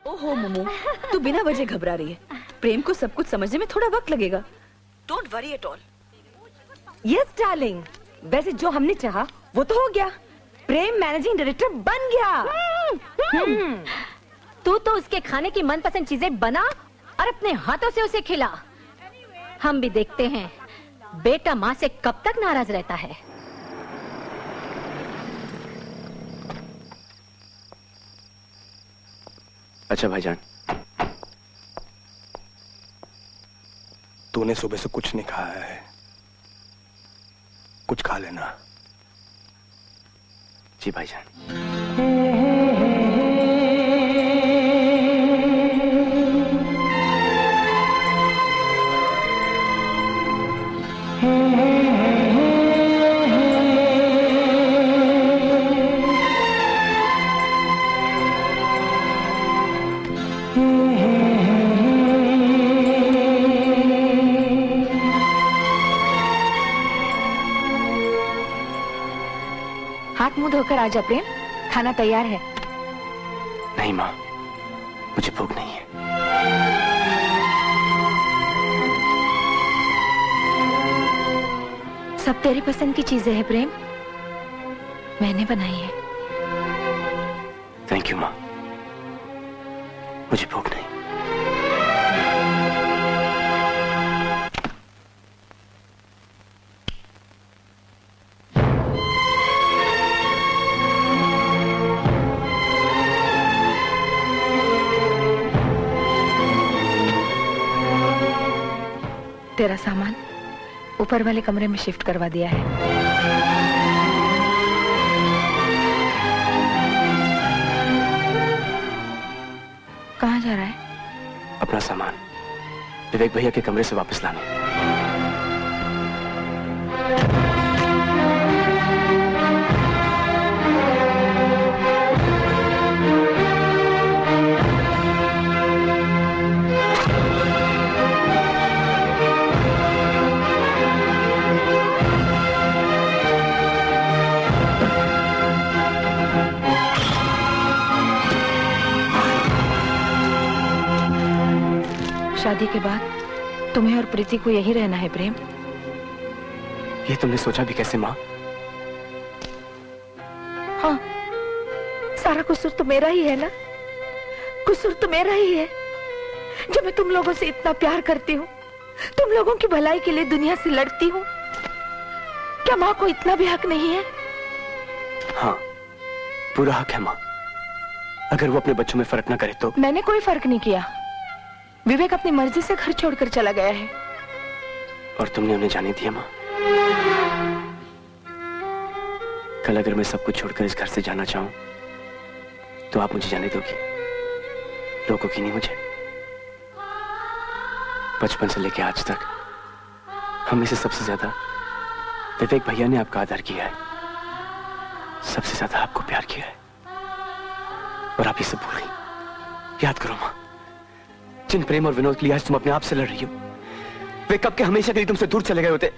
ओहो मोमो, तू बिना वजह घबरा रही है। प्रेम को सब कुछ समझने में थोड़ा वक्त लगेगा। Don't worry at all. Yes darling, वैसे जो हमने चाहा वो तो हो गया। प्रेम मैनेजिंग डायरेक्टर बन गया। तू तो उसके खाने की मनपसंद चीजें बना और अपने हाथों से उसे खिला। हम भी देखते हैं बेटा माँ से कब तक नाराज रहता है। अच्छा भाईजान, तूने सुबह से कुछ नहीं खाया है, कुछ खा लेना। जी भाईजान। हाथ मुंह धोकर आजा प्रेम, खाना तैयार है। नहीं माँ, मुझे भूख नहीं है। सब तेरी पसंद की चीजें हैं प्रेम, मैंने बनाई है। थैंक यू माँ, मुझे भूख नहीं। तेरा सामान ऊपर वाले कमरे में शिफ्ट करवा दिया है। कहाँ जा रहा है? अपना सामान विवेक भैया के कमरे से वापस लाने। शादी के बाद तुम्हें और प्रीति को यही रहना है प्रेम। ये तुमने सोचा भी कैसे माँ? हाँ, सारा कसूर तो मेरा ही है ना, कसूर तो मेरा ही है जब मैं तुम लोगों से इतना प्यार करती हूँ, तुम लोगों की भलाई के लिए दुनिया से लड़ती हूँ। क्या माँ को इतना भी हक नहीं है? हाँ, पूरा हक है माँ। अगर वो अपने बच्चों में फर्क ना करे तो। मैंने कोई फर्क नहीं किया। विवेक अपनी मर्जी से घर छोड़कर चला गया है। और तुमने उन्हें जाने दिया माँ? कल अगर मैं सब कुछ छोड़कर इस घर से जाना चाहूं तो आप मुझे जाने दोगी? लोगों की नहीं, मुझे। बचपन से लेकर आज तक हम में से सबसे ज्यादा विवेक भैया ने आपका आदर किया है, सबसे ज्यादा आपको प्यार किया है, और आप ये सब भूल गई। याद करो माँ, जिन प्रेम और विनोद के लिए आज तुम अपने आप से लड़ रही हो, वे कब के हमेशा के लिए तुमसे दूर चले गए होते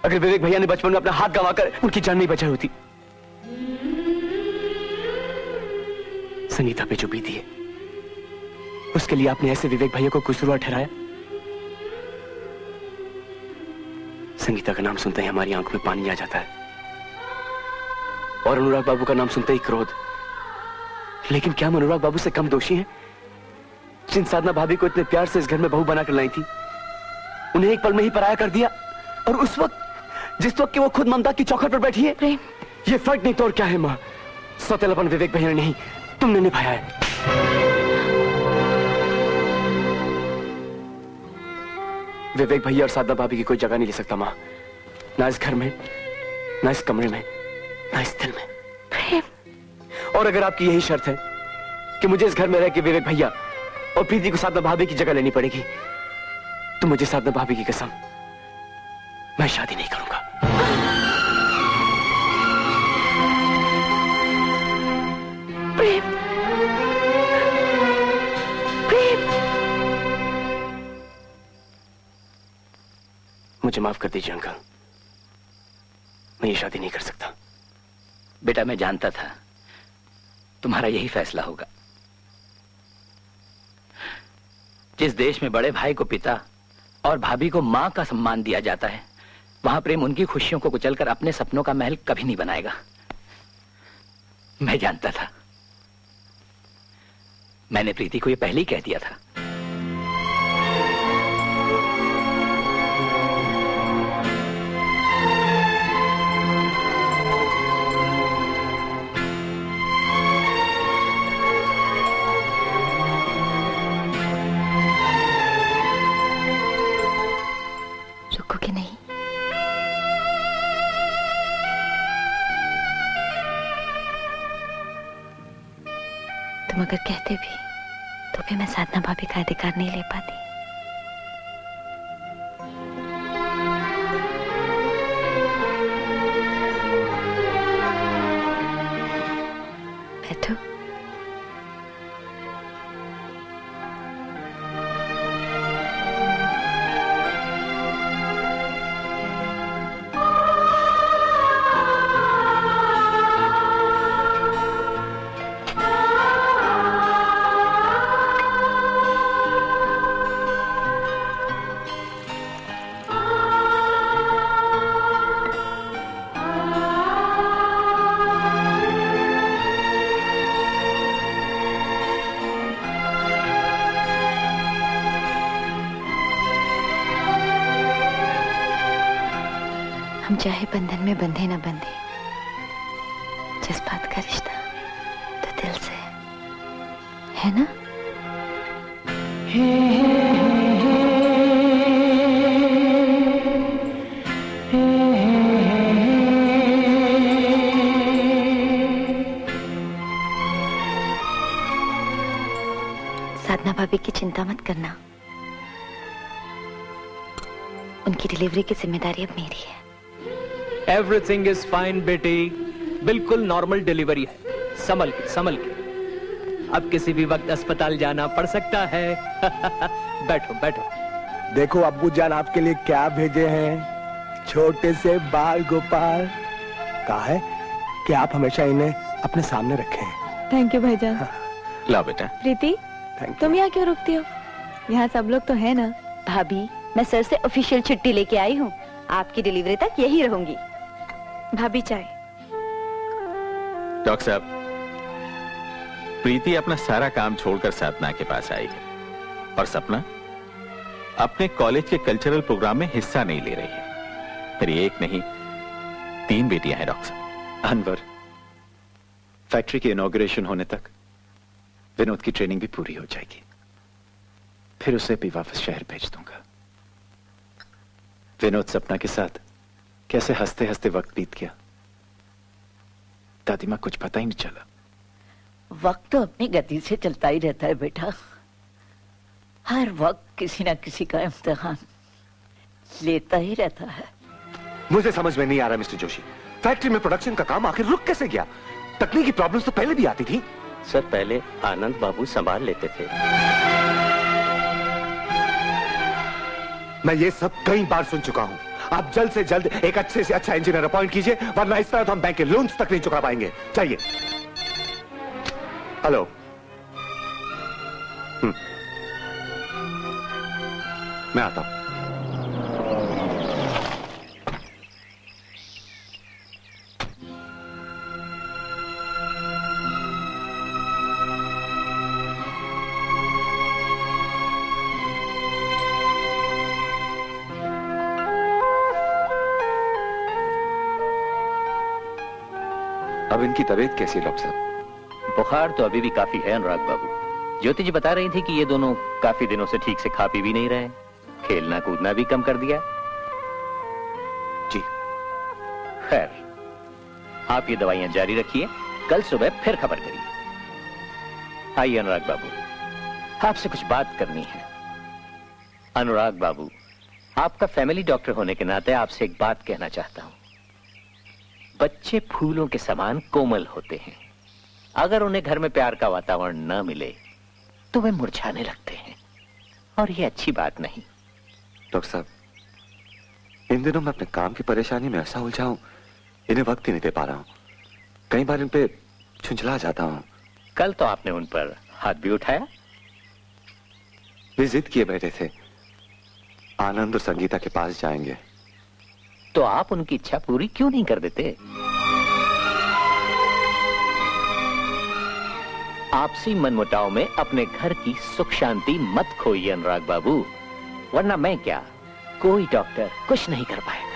अगर विवेक भैया ने बचपन में अपना हाथ गंवाकर उनकी जान नहीं बचाई होती। संगीता पे जो बीती है उसके लिए आपने ऐसे विवेक भैया को कसूरवार ठहराया। संगीता का नाम सुनते ही हमारी आंख में पानी आ जाता है, और अनुराग बाबू का नाम सुनते ही क्रोध। लेकिन क्या हम अनुराग बाबू से कम दोषी हैं, जिन साधना भाभी को इतने प्यार से इस घर में बहू बनाकर लाई थी, उन्हें एक पल में ही पराया कर दिया, और उस वक्त जिस वक्त कि वो खुद ममता की चौखट पर बैठी है। प्रेम, ये फर्क नहीं तो और क्या है माँ, सौतेलापन विवेक भैया ने नहीं, तुमने निभाया है। विवेक भैया और साधना भाभी की कोई जगह नहीं ले सकता माँ, ना इस घर में, ना इस कमरे में, ना इस दिल में। प्रेम, और अगर आपकी यही शर्त है कि मुझे इस घर में रह के विवेक भैया और प्रीति को साधना भाभी की जगह लेनी पड़ेगी, तो मुझे साधना भाभी की कसम, मैं शादी नहीं करूंगा। प्रेम, प्रेम, मुझे माफ कर दीजिए अंकल, मैं ये शादी नहीं कर सकता। बेटा, मैं जानता था तुम्हारा यही फैसला होगा। जिस देश में बड़े भाई को पिता और भाभी को माँ का सम्मान दिया जाता है, वहां प्रेम उनकी खुशियों को कुचलकर अपने सपनों का महल कभी नहीं बनाएगा। मैं जानता था। मैंने प्रीति को ये पहले ही कह दिया था। रुकोगे नहीं? तुम अगर कहते भी तो भी मैं साधना भाभी का अधिकार नहीं ले पाती। बैठो। हम चाहे बंधन में बंधे न बंधे, जज्बात का रिश्ता तो दिल से है ना? साधना भाभी की चिंता मत करना, उनकी डिलीवरी की जिम्मेदारी अब मेरी है। एवरीथिंग इज फाइन बेटी, बिल्कुल नॉर्मल डिलीवरी है। संभल के संभल के, अब किसी भी वक्त अस्पताल जाना पड़ सकता है। बैठो बैठो। देखो अब्बू जान आपके लिए क्या भेजे हैं, छोटे से बाल गोपाल। कहा है कि आप हमेशा इन्हें अपने सामने रखें। थैंक यू भाईजान। लाओ बेटा। प्रीति, तुम यहाँ क्यों रुकती हो? यहाँ सब लोग तो है ना। भाभी, मैं सर से ऑफिशियल छुट्टी लेके आई हूँ, आपकी डिलीवरी तक यही रहूंगी। भाभी चाय। डॉक्टर साहब, प्रीति अपना सारा काम छोड़कर साधना के पास आई है और सपना अपने कॉलेज के कल्चरल प्रोग्राम में हिस्सा नहीं ले रही है। मेरी एक नहीं 3 बेटियां हैं डॉक्टर साहब। अनवर, फैक्ट्री की इनॉग्रेशन होने तक विनोद की ट्रेनिंग भी पूरी हो जाएगी, फिर उसे भी वापस शहर भेज दूंगा। विनोद सपना के साथ कैसे हंसते हंसते वक्त बीत गया, दादी मां कुछ पता ही नहीं चला। वक्त तो अपनी गति से चलता ही रहता है बेटा, हर वक्त किसी ना किसी का इम्तिहान लेता ही रहता है। मुझे समझ में नहीं आ रहा मिस्टर जोशी, फैक्ट्री में प्रोडक्शन का काम आखिर रुक कैसे गया? तकनीकी प्रॉब्लम्स तो पहले भी आती थी। सर, पहले आनंद बाबू संभाल लेते थे। मैं ये सब कई बार सुन चुका हूं। आप जल्द से जल्द एक अच्छे से अच्छा इंजीनियर अपॉइंट कीजिए, वरना इस तरह तो हम बैंक के लोन्स तक नहीं चुका पाएंगे। चाहिए। हेलो। मैं आता हूं। अब इनकी तबीयत कैसी है डॉक्टर साहब? बुखार तो अभी भी काफी है अनुराग बाबू। ज्योति जी बता रही थी कि ये दोनों काफी दिनों से ठीक से खा पी भी नहीं रहे, खेलना कूदना भी कम कर दिया। जी। खैर, आप ये दवाइयां जारी रखिए, कल सुबह फिर खबर करिए। आइए अनुराग बाबू, आपसे कुछ बात करनी है। अनुराग बाबू, आपका फैमिली डॉक्टर होने के नाते आपसे एक बात कहना चाहता हूं। बच्चे फूलों के समान कोमल होते हैं, अगर उन्हें घर में प्यार का वातावरण न मिले तो वे मुरझाने लगते हैं, और ये अच्छी बात नहीं। डॉक्टर साहब, इन दिनों मैं अपने काम की परेशानी में ऐसा उलझा हूं, इन्हें वक्त ही नहीं दे पा रहा हूं। कई बार इन पे झुंझला जाता हूं। कल तो आपने उन पर हाथ भी उठाया। वे जिद किए बैठे थे आनंद और संगीता के पास जाएंगे। तो आप उनकी इच्छा पूरी क्यों नहीं कर देते? आपसी मनमुटाव में अपने घर की सुख शांति मत खोइए अनुराग बाबू, वरना मैं क्या, कोई डॉक्टर कुछ नहीं कर पाएगा।